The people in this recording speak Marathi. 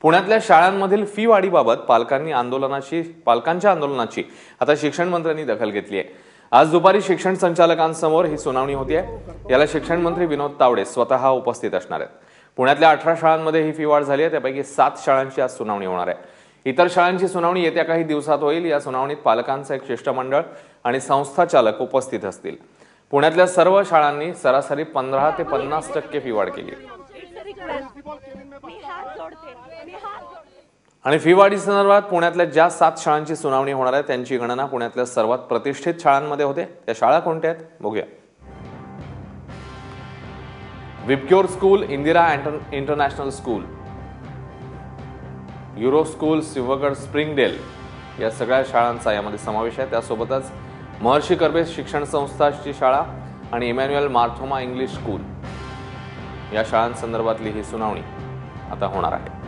पुण्यातल्या शाळांमधील फी वाढीबाबत पालकांच्या आंदोलनाची आता शिक्षण मंत्र्यांनी दखल घेतली आहे। आज दुपारी शिक्षण संचालकांसमोर ही सुनावणी होतीये। याला शिक्षण मंत्री विनोद तावडे स्वतः उपस्थित असणार आहेत। पुण्यातल्या 18 शाळांमध्ये ही फी वाढ झाली आहे, त्यापैकी 7 शाळांची आज सुनावणी होणार आहे। इतर शाळांची सुनावणी येत्या काही दिवसात होईल। या सुनावणीत पालकांचं एक शिष्टमंडळ आणि संस्था चालक उपस्थित असतील। पुण्यातल्या सर्व शाळांनी सरासरी 15 ते 50% फी वाढ केली आणि फी वाढी संदर्भात पुण्यातल्या ज्या 7 शाळांची सुनावणी होणार आहे त्यांची गणना पुण्यातल्या सर्वात प्रतिष्ठित शाळांमध्ये होते। त्या शाळा कोणत्या आहेत बघूया। विपक्योर school, Indira international school, euro school, सिल्व्हरगड स्प्रिंगडेल या सगळ्या शाळांचा यामध्ये समावेश आहे। त्यासोबतच महर्षी कर्वे शिक्षण संस्थाची शाळा आणि इमॅन्युअल मार्थोमा इंग्लिश स्कूल या शाळांसंदर्भातली ही सुनावणी आता होणार आहे।